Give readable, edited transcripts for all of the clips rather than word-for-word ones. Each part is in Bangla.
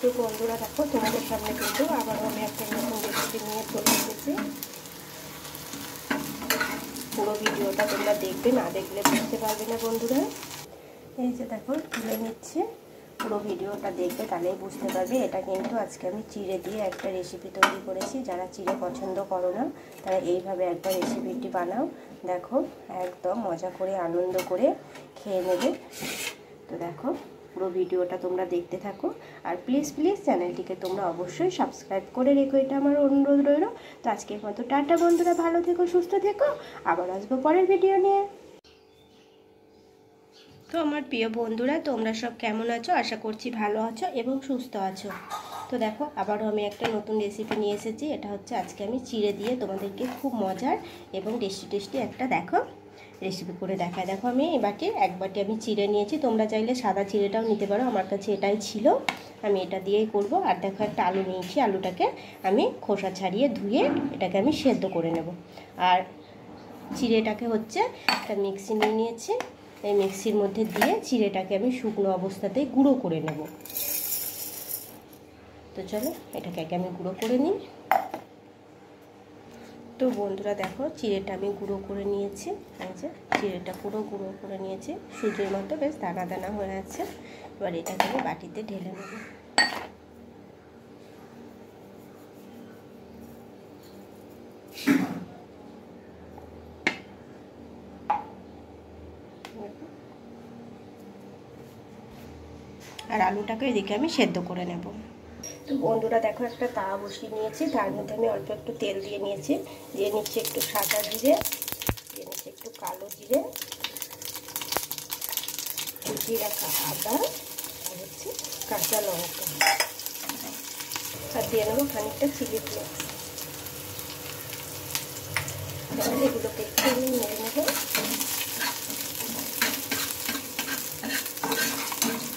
তো বন্ধুরা দেখো, তোমাদের সামনে কিন্তু আবারও আমি একটা নতুন রেসিপি নিয়ে চলে এসেছি। পুরো ভিডিওটা তোমরা দেখবে, না দেখলে বুঝতে পারবে না বন্ধুরা। এই যে দেখো তুলে নিচ্ছে, পুরো ভিডিওটা দেখবে তাহলেই বুঝতে পারবে। এটা কিন্তু আজকে আমি চিড়ে দিয়ে একটা রেসিপি তৈরি করেছি। যারা চিড়ে পছন্দ করো না তারা এইভাবে একটা রেসিপিটি বানাও, দেখো একদম মজা করে আনন্দ করে খেয়ে নেবে। তো দেখো পুরো ভিডিওটা তোমরা দেখতে থাকো, আর প্লিজ চ্যানেলটিকে তোমরা অবশ্যই সাবস্ক্রাইব করে রেখো, এটা আমার অনুরোধ রইল। তো আজকের মতো টাটা বন্ধুরা, ভালো থেকো, সুস্থ থেকো, আবার আসবো পরের ভিডিও নিয়ে। তো আমার প্রিয় বন্ধুরা, তোমরা সব কেমন আছো? আশা করছি ভালো আছো এবং সুস্থ আছো। তো দেখো আবারও আমি একটা নতুন রেসিপি নিয়ে এসেছি। এটা হচ্ছে আজকে আমি চিড়ে দিয়ে তোমাদেরকে খুব মজার এবং টেস্টি একটা দেখো রেসিপি করে দেখায়। দেখো আমি এক বাটি আমি চিড়ে নিয়েছি, তোমরা চাইলে সাদা চিড়েটাও নিতে পারো, আমার কাছে এটাই ছিল, আমি এটা দিয়েই করব। আর দেখো একটা আলু নিয়েছি, আলুটাকে আমি খোসা ছাড়িয়ে ধুয়ে এটাকে আমি সেদ্ধ করে নেব। আর চিড়েটাকে হচ্ছে একটা মিক্সি নিয়ে নিয়েছি, এই মিক্সির মধ্যে দিয়ে চিড়েটাকে আমি শুকনো অবস্থাতেই গুঁড়ো করে নেব। তো চলো এটাকে আগে আমি গুঁড়ো করে নিই। তো বন্ধুরা দেখো চিড়েটা আমি গুঁড়ো করে নিয়েছি, এই যে চিড়েটা পুরো গুঁড়ো করে নিয়েছি, সুজির মতো বেশ দানা দানা হয়ে আছে। এবার এটাকে আমি বাটিতে ঢেলে নেব। আর আলুটাকে এদিকে আমি সেদ্ধ করে নেব। তো বন্ধুরা দেখো একটা তাওয়া বসিয়ে নিয়েছি, তার মধ্যে আমি অল্প একটু তেল দিয়ে নিয়েছি, দিয়ে নিচ্ছি একটু সাদা জিরে, দিয়ে নিচ্ছি একটু কালো জিরে, কুচিয়ে রাখা আদা, আর হচ্ছে কাঁচা লঙ্কা, আর দিয়ে নেবো খানিকটা চিলি ফ্লেক্স। এগুলোকে একটু নেড়ে নেবো।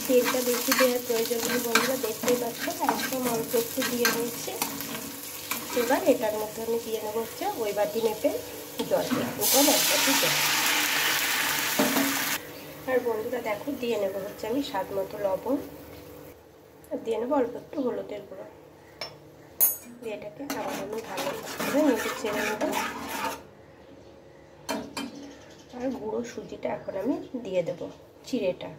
তেলটা বেশি দেওয়ার প্রয়োজন নেই বন্ধুরা, দেখতেই পাচ্ছ একদম অল্প একটু দিয়ে নিচ্ছে। এবার এটার মধ্যে আমি দিয়ে নেবো হচ্ছে ওই বাটি মেপে জল, একটু কম এক বাটি জল। আর বন্ধুরা দেখো দিয়ে নেবো হচ্ছে আমি স্বাদ মতো লবণ, আর দিয়ে নেবো অল্প একটু হলুদের গুঁড়ো, দিয়ে এটাকে আবার আমি ভালো করে নিচে ছেড়ে নেবো। আর গুঁড়ো সুজিটা এখন আমি দিয়ে দেবো চিড়েটা।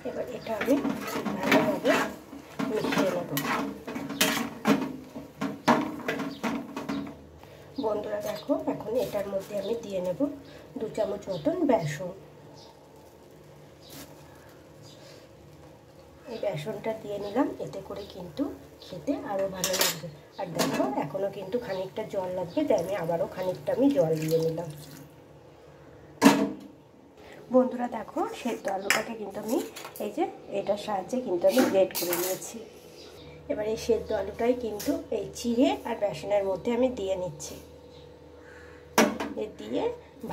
এবার এটা আমি ভালোভাবে মিশিয়ে নেব। বন্ধুরা দেখো এখন এটার মধ্যে আমি দিয়ে নেব 2 চামচ মতন বেসন। এই বেসনটা দিয়ে নিলাম, এতে করে কিন্তু খেতে আরও ভালো লাগবে। আর দেখো এখনও কিন্তু খানিকটা জল লাগবে, তাই আমি আবারও খানিকটা জল দিয়ে নিলাম। বন্ধুরা দেখো সেদ্ধ আলুটাকে কিন্তু আমি এই যে এটার সাহায্যে কিন্তু আমি গ্রেট করে নিয়েছি। এবার এই সেদ্ধ আলুটাই কিন্তু এই চিড়ে আর বেসনের মধ্যে আমি দিয়ে নিচ্ছি, দিয়ে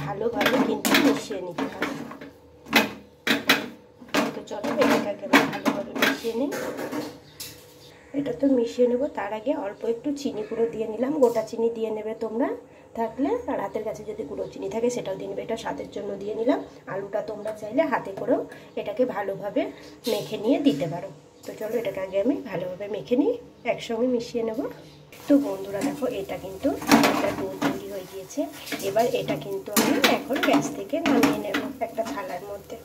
ভালোভাবে কিন্তু মিশিয়ে নিতে হবে। তো চলো এটাকে আমি ভালোভাবে মিশিয়ে নিই। এটা তো মিশিয়ে নেবো, তার আগে অল্প একটু চিনি গুঁড়ো দিয়ে নিলাম, গোটা চিনি দিয়ে নেবে তোমরা থাকলে, আর হাতের কাছে যদি গুঁড়ো চিনি থাকে সেটাও দিয়ে নেবে, এটা স্বাদের জন্য দিয়ে নিলাম। আলুটা তোমরা চাইলে হাতে করেও এটাকে ভালোভাবে মেখে নিয়ে দিতে পারো। তো চলো এটাকে আগে আমি ভালোভাবে মেখে নিই, একসঙ্গে মিশিয়ে নেব। তো বন্ধুরা দেখো এটা কিন্তু একটা ডো তৈরি হয়ে গিয়েছে। এবার এটা কিন্তু আমি এখন গ্যাস থেকে নামিয়ে নেব একটা থালার মধ্যে।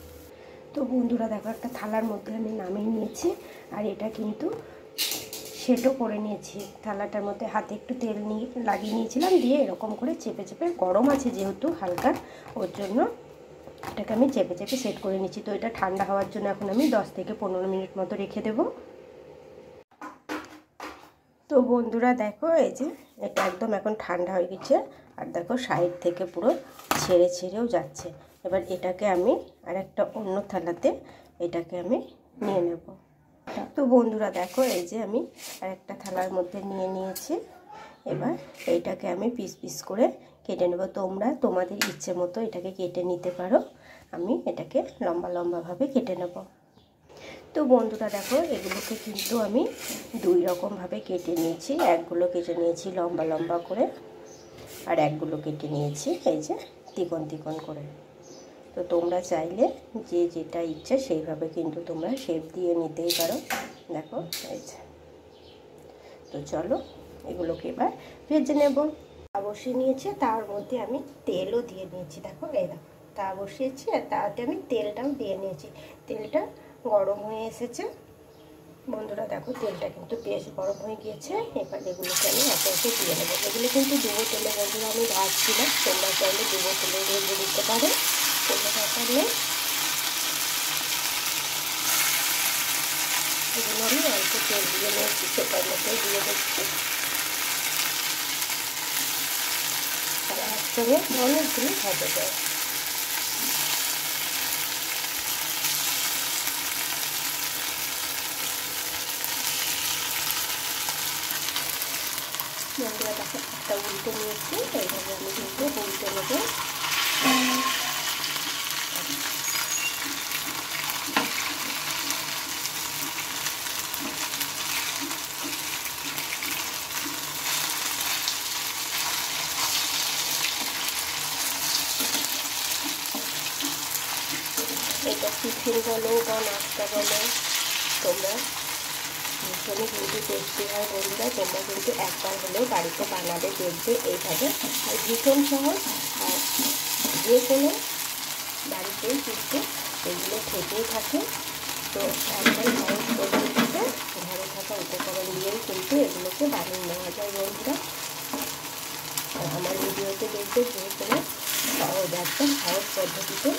তো বন্ধুরা দেখো একটা থালার মধ্যে আমি নামিয়ে নিয়েছি, আর এটা কিন্তু সেটও করে নিয়েছি। থালাটার মধ্যে হাতে একটু তেল লাগিয়ে নিয়েছিলাম, দিয়ে এরকম করে চেপে চেপে, গরম আছে যেহেতু হালকা, ওর জন্য এটাকে আমি চেপে চেপে সেট করে নিচ্ছি। তো এটা ঠান্ডা হওয়ার জন্য এখন আমি 10 থেকে 15 মিনিট মতো রেখে দেব। তো বন্ধুরা দেখো এই যে এটা একদম এখন ঠান্ডা হয়ে গেছে, আর দেখো সাইড থেকে পুরো ছেড়েও যাচ্ছে। এবার এটাকে আমি আর একটা অন্য থালাতে এটাকে আমি নিয়ে নেব। তো বন্ধুরা দেখো এই যে আমি আর একটা থালার মধ্যে নিয়ে নিয়েছি। এবার এইটাকে আমি পিস করে কেটে নেব। তোমরা তোমাদের ইচ্ছে মতো এটাকে কেটে নিতে পারো, আমি এটাকে লম্বাভাবে কেটে নেব। তো বন্ধুরা দেখো এগুলোকে কিন্তু আমি 2 রকমভাবে কেটে নিয়েছি। একগুলো কেটে নিয়েছি লম্বা করে, আর একগুলো কেটে নিয়েছি এই যে তিকোন করে। তো তোমরা চাইলে যে যেটা ইচ্ছা সেইভাবে কিন্তু তোমরা শেপ দিয়ে নিতেই পারো। দেখো এই যে। তো চলো এগুলোকে এবার ভেজে নেব। তা বসিয়ে নিয়েছি, তার মধ্যে আমি তেলও দিয়ে নিয়েছি। দেখো এই দেখো, তা বসিয়েছি আর তাতে আমি তেলটাও দিয়ে নিয়েছি। তেলটা গরম হয়ে এসেছে বন্ধুরা। দেখো তেলটা কিন্তু বেশ গরম হয়ে গিয়েছে। এবার এগুলোকে আমি একে একে দিয়ে নেবো। এগুলো কিন্তু ডুবো তেলে বন্ধুরা আমি ভাজছিলাম, তোমরা চাইলে ডুবো তেলে ভেজে দিতে পারো, কোনো ব্যাপার নেই। এগুলো আমি অল্প তেল দিয়ে নিয়েছি, সেটার মধ্যে দিয়ে দিচ্ছি। আর একসঙ্গে অনেকগুলো ভাজা যায়। বন্ধুরা দেখো একটা উল্টে নিয়েছি, এইভাবে আমি কিন্তু উল্টে নেবো। এটা টিফিন বলো বা নাস্তা বলো, তোমরা ভীষণই কিন্তু টেস্টি হয় বন্ধুরা। তোমরা কিন্তু একবার হলেও বাড়িতে বানাবে, দেখবে এইভাবে। আর ভীষণ সহজ, আর যে কোনো বাড়িতেই কিন্তু এগুলো থেকেই থাকে। তো একবার সহজ পদ্ধতিতে ঘরে থাকা উপকরণ দিয়েই কিন্তু এগুলোকে বানিয়ে নেওয়া যায় বন্ধুরা। আর আমার ভিডিওতে দেখবে যে কোনো সহজ, একদম সহজ পদ্ধতিতে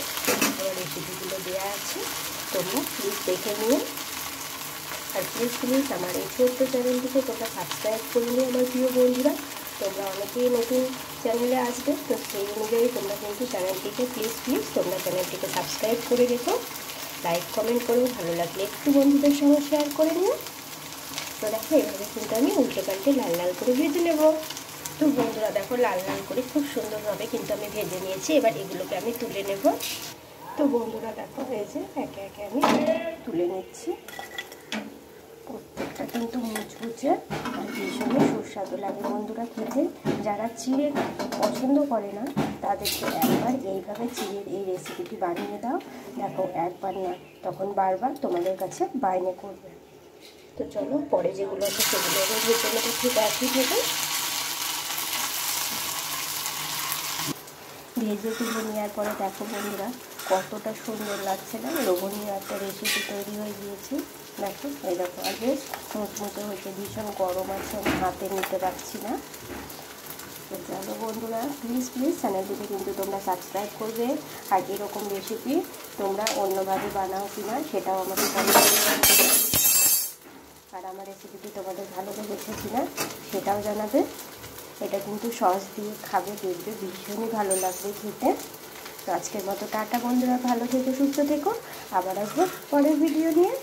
আমার রেসিপিগুলো দেওয়া আছে, তোমরা প্লিজ দেখে নিও। আর প্লিজ আমার এই ছোট্ট চ্যানেলটিকে তোমরা সাবস্ক্রাইব করে নিও আমার প্রিয় বন্ধুরা। তোমরা অনেকেই নতুন চ্যানেলে আসবে, তো সেই অনুযায়ী তোমরা কিন্তু চ্যানেলটিকে প্লিজ তোমরা চ্যানেলটিকে সাবস্ক্রাইব করে রেখো। লাইক কমেন্ট করো, ভালো লাগলে একটু বন্ধুদের সঙ্গে শেয়ার করে নিও। তো দেখো এভাবে কিন্তু আমি উল্টে পাল্টে লাল লাল করে ভেজে নেব। তো বন্ধুরা দেখো লাল লাল করে খুব সুন্দরভাবে কিন্তু আমি ভেজে নিয়েছি। এবার এগুলোকে আমি তুলে নেব। তো বন্ধুরা দেখো এই যে একে একে আমি তুলে নিচ্ছি। প্রত্যেকটা কিন্তু মুচমুচে আর ভীষণই সুস্বাদু লাগে বন্ধুরা খেতে। যারা চিড়ে পছন্দ করে না তাদেরকে একবার এইভাবে চিড়ের এই রেসিপিটি বানিয়ে দাও। দেখো একবার না, তখন বারবার তোমাদের কাছে বায়না করবে। তো চলো পরে যেগুলো আছে সেগুলো ভেজে নেবো ঠিক একই থেকে। ভেজে তুলে নেওয়ার পরে দেখো বন্ধুরা কতটা সুন্দর লাগছে না, লোভনীয় একটা রেসিপি তৈরি হয়ে গিয়েছে। দেখো এই দেখো আর বেশ মুচমুচে হয়েছে, ভীষণ গরম আছে, আমি হাতে নিতে পারছি না। তো চলো বন্ধুরা প্লিজ চ্যানেলটিকে কিন্তু তোমরা সাবস্ক্রাইব করবে। আর এরকম রেসিপি তোমরা অন্যভাবে বানাও কিনা সেটাও আমাকে কমেন্ট করে। আর আমার রেসিপিটি তোমাদের ভালো লেগেছে কিনা সেটাও জানাবে। এটা কিন্তু সস দিয়ে খাবে, দেখবে ভীষণই ভালো লাগবে খেতে। তো আজকের মতো টাটা বন্ধুরা, ভালো থেকো, সুস্থ থেকো। আবার আসবো পরের ভিডিও নিয়ে।